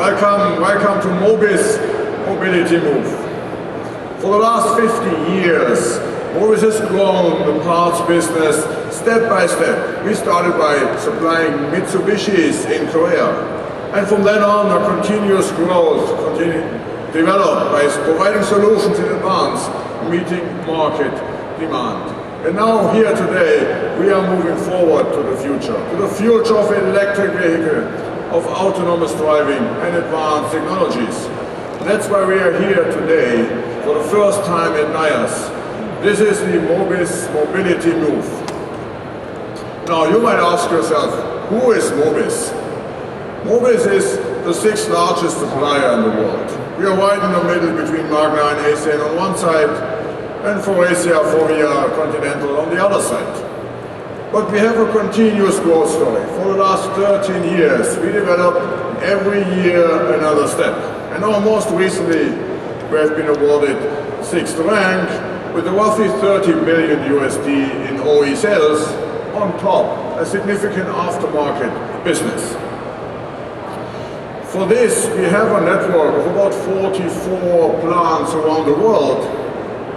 Welcome to Mobis Mobility Move. For the last 50 years, Mobis has grown the parts business step by step. We started by supplying Mitsubishis in Korea, and from then on a continuous growth developed by providing solutions in advance, meeting market demand. And now here today, we are moving forward to the future of electric vehicle, of autonomous driving and advanced technologies. That's why we are here today for the first time at NAIAS. This is the Mobis Mobility Move. Now you might ask yourself, who is Mobis? Mobis is the 6th largest supplier in the world. We are right in the middle between Magna and ASEAN on one side, and Faurecia, Forvia, Continental on the other side. But we have a continuous growth story. For the last 13 years, we developed every year another step. And now most recently, we have been awarded 6th rank with a roughly 30 million USD in OE sales, on top a significant aftermarket business. For this, we have a network of about 44 plants around the world,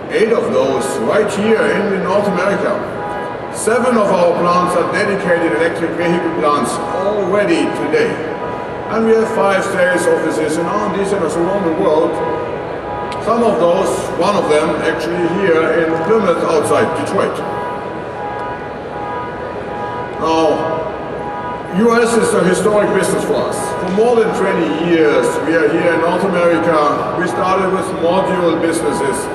8 of those right here in North America. 7 of our plants are dedicated electric vehicle plants already today. And we have 5 sales offices and R&D centers around the world. Some of those, one of them actually here in Plymouth outside Detroit. Now, US is a historic business for us. For more than 20 years, we are here in North America. We started with module businesses,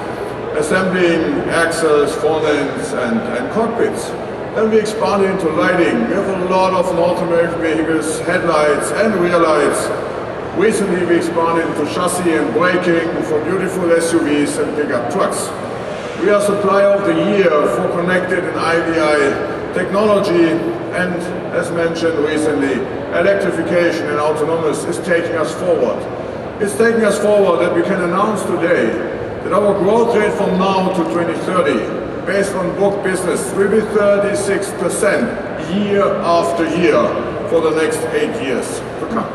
assembling axles, front ends, and cockpits. Then we expanded into lighting. We have a lot of North American vehicles, headlights and rear lights. Recently we expanded into chassis and braking for beautiful SUVs and pickup trucks. We are supplier of the year for connected and IVI technology, and as mentioned recently, electrification and autonomous is taking us forward. It's taking us forward that we can announce today that our growth rate from now to 2030, based on book business, will be 36% year after year for the next 8 years to come.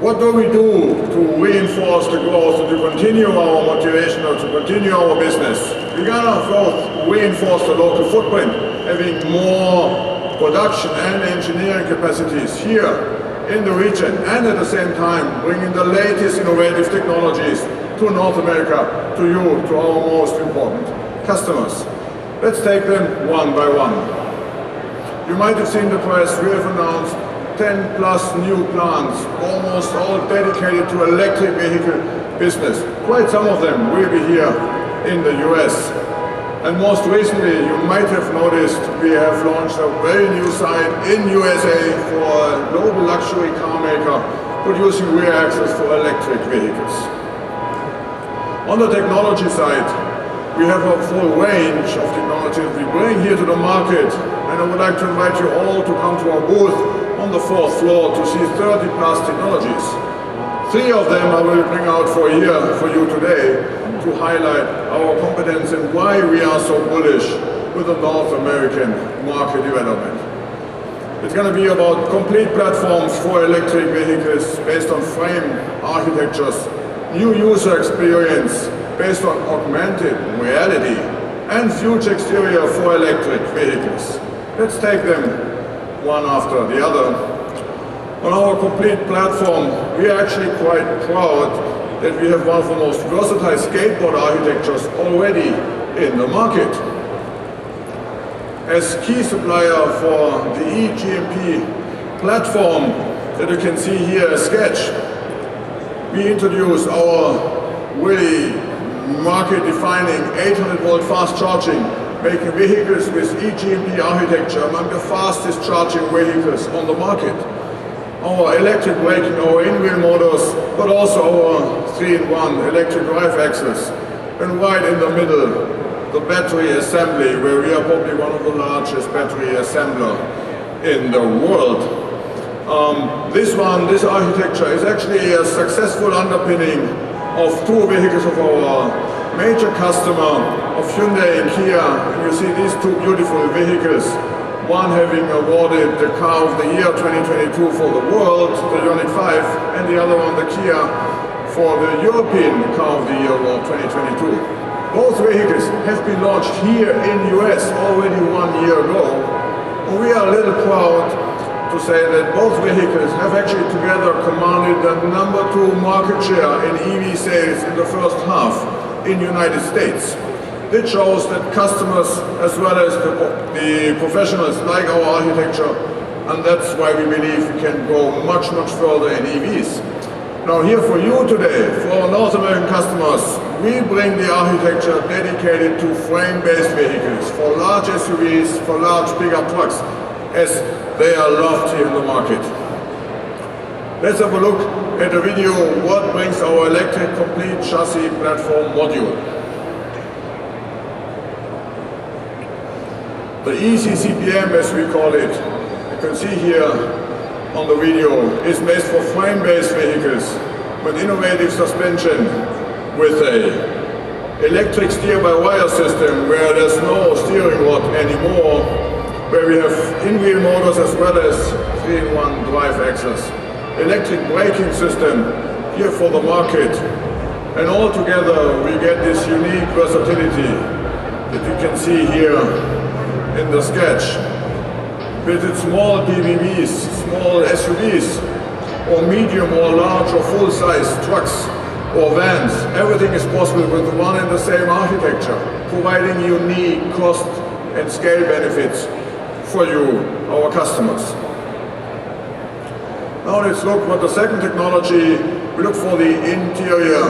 What do we do to reinforce the growth and to continue our motivation or to continue our business? We gotta both reinforce the local footprint, having more production and engineering capacities here in the region, and at the same time bringing the latest innovative technologies to North America, to you, to our most important customers. Let's take them one by one. You might have seen the press, we have announced 10 plus new plants, almost all dedicated to electric vehicle business. Quite some of them will be here in the US. And most recently, you might have noticed, we have launched a very new site in USA for a global luxury car maker producing rear axles for electric vehicles. On the technology side, we have a full range of technologies we bring here to the market, and I would like to invite you all to come to our booth on the 4th floor to see 30 plus technologies. 3 of them I will bring out for here for you today to highlight our competence and why we are so bullish with the North American market development. It's going to be about complete platforms for electric vehicles based on frame architectures, new user experience based on augmented reality, and future exterior for electric vehicles. Let's take them one after the other. On our complete platform, we are actually quite proud that we have one of the most versatile skateboard architectures already in the market. As key supplier for the eGMP platform that you can see here as sketch, we introduced our really market-defining 800-volt fast charging, making vehicles with eGMP architecture among the fastest charging vehicles on the market. Our electric braking, our in-wheel motors, but also our 3-in-1 electric drive axles. And right in the middle, the battery assembly, where we are probably one of the largest battery assembler in the world. This architecture is actually a successful underpinning of 2 vehicles of our major customer of Hyundai and Kia. And you see these 2 beautiful vehicles one having awarded the Car of the Year 2022 for the world, the Ioniq 5, and the other one, the Kia, for the European Car of the Year Award 2022. Both vehicles have been launched here in the US already 1 year ago. We are a little proud to say that both vehicles have actually together commanded the #2 market share in EV sales in the first half in the United States. This shows that customers as well as the professionals like our architecture, and that's why we believe we can go much further in EVs. Now here for you today, for our North American customers, we bring the architecture dedicated to frame-based vehicles, for large SUVs, for large pickup trucks, as they are loved here in the market. Let's have a look at a video what brings our electric complete chassis platform module. The ECCPM, as we call it, you can see here on the video, is made for frame-based vehicles with innovative suspension, with a electric steer-by-wire system where there's no steering rod anymore, where we have in-wheel motors as well as 3-in-1 drive axles. Electric braking system here for the market, and all together we get this unique versatility that you can see here in the sketch. With its small PPVs, small SUVs, or medium or large or full-size trucks or vans, everything is possible with one and the same architecture, providing unique cost and scale benefits for you, our customers. Now let's look at the second technology. We look for the interior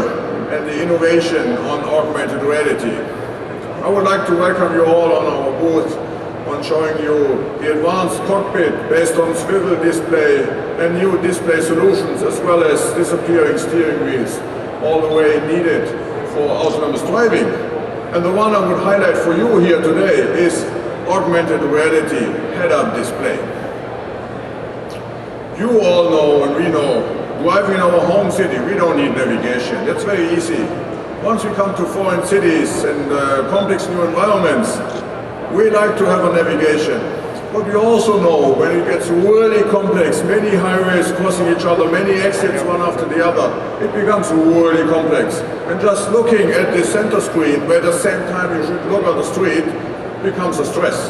and the innovation on augmented reality. I would like to welcome you all on our booth on showing you the advanced cockpit based on swivel display and new display solutions, as well as disappearing steering wheels, all the way needed for autonomous driving. And the one I would highlight for you here today is augmented reality head-up display. You all know and we know, driving in our home city, we don't need navigation. That's very easy. Once we come to foreign cities and complex new environments, we like to have a navigation. But we also know when it gets really complex, many highways crossing each other, many exits one after the other, it becomes really complex. And just looking at the center screen, where at the same time you should look at the street, becomes a stress.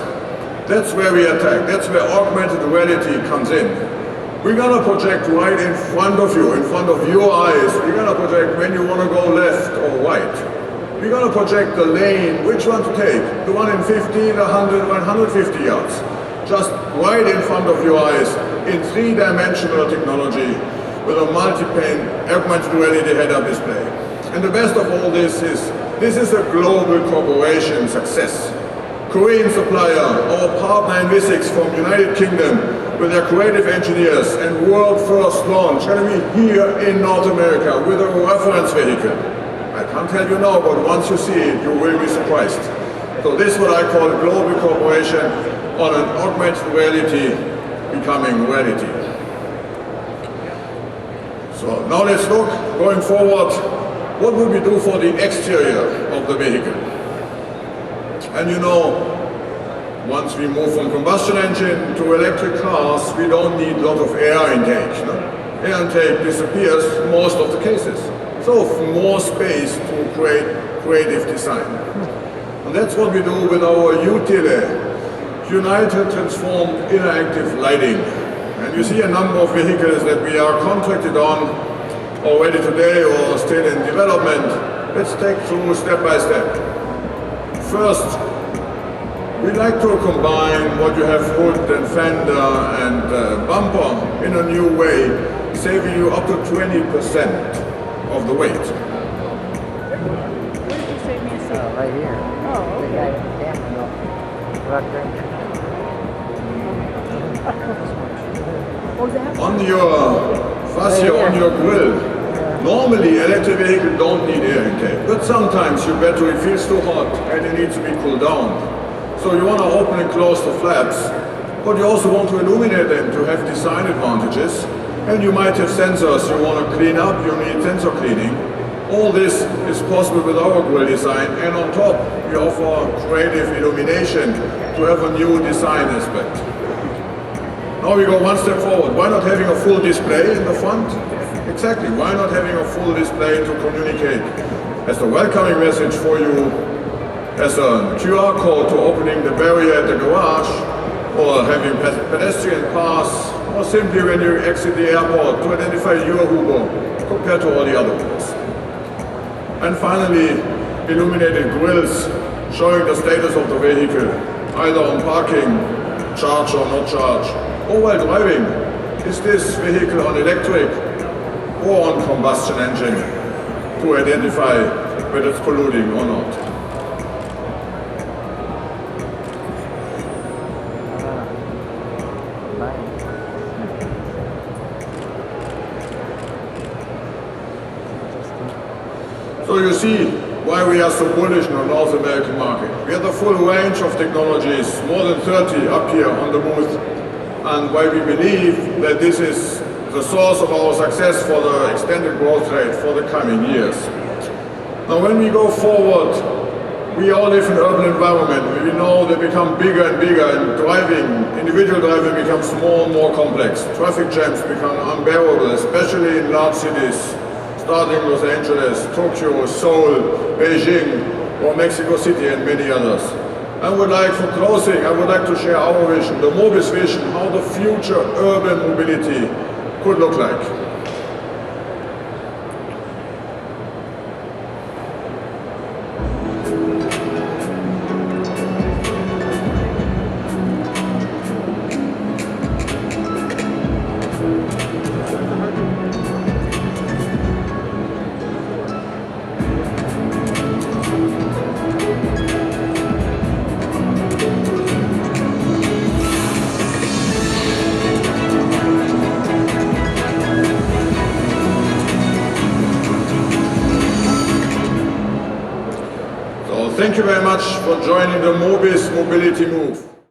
That's where we attack. That's where augmented reality comes in. We're gonna project right in front of you, in front of your eyes. We're gonna project when you wanna go left or right. We're gonna project the lane, which one to take, the one in 50, 100, 150 yards. Just right in front of your eyes in 3-dimensional technology with a multi-pane augmented reality head-up display. And the best of all this is a global corporation success. Korean supplier, our partner in Vuzix from United Kingdom, with their creative engineers and world first launch, gonna be here in North America with a reference vehicle. I can't tell you now, but once you see it, you will be surprised. So this is what I call a global corporation on an augmented reality becoming reality. So now let's look, going forward, what will we do for the exterior of the vehicle? And you know, once we move from combustion engine to electric cars, we don't need a lot of air intake. No? Air intake disappears in most of the cases. So more space to create creative design. And that's what we do with our UTILE, United Transformed Interactive Lighting. And you see a number of vehicles that we are contracted on already today or still in development. Let's take through step by step. First, we like to combine what you have hood and fender and bumper in a new way, saving you up to 20% of the weight. Where did you save me a seat? Right here. Oh, okay. Oh, that On your fascia, on your grill, normally electric vehicles don't need air intake, but sometimes your battery feels too hot and it needs to be cooled down. So you want to open and close the flaps, but you also want to illuminate them to have design advantages. And you might have sensors you want to clean up, you need sensor cleaning. All this is possible with our grille design, and on top we offer creative illumination to have a new design aspect. Now we go one step forward. Why not having a full display in the front? Exactly, why not having a full display to communicate as a welcoming message for you, as a QR code to opening the barrier at the garage, or having pedestrian pass, or simply when you exit the airport to identify your Uber compared to all the other ones. And finally, illuminated grills showing the status of the vehicle, either on parking, charge or not charge, or while driving. Is this vehicle on electric or on combustion engine, to identify whether it's polluting or not. So you see why we are so bullish on the North American market. We have the full range of technologies, more than 30 up here on the booth, and why we believe that this is the source of our success for the extended growth rate for the coming years. Now when we go forward, we all live in an urban environment. We know they become bigger and bigger, and individual driving becomes more and more complex. Traffic jams become unbearable, especially in large cities, starting Los Angeles, Tokyo, Seoul, Beijing, or Mexico City, and many others. For closing, I would like to share our vision, the Mobis vision, how the future urban mobility could look like. Thank you very much for joining the Mobis Mobility Move.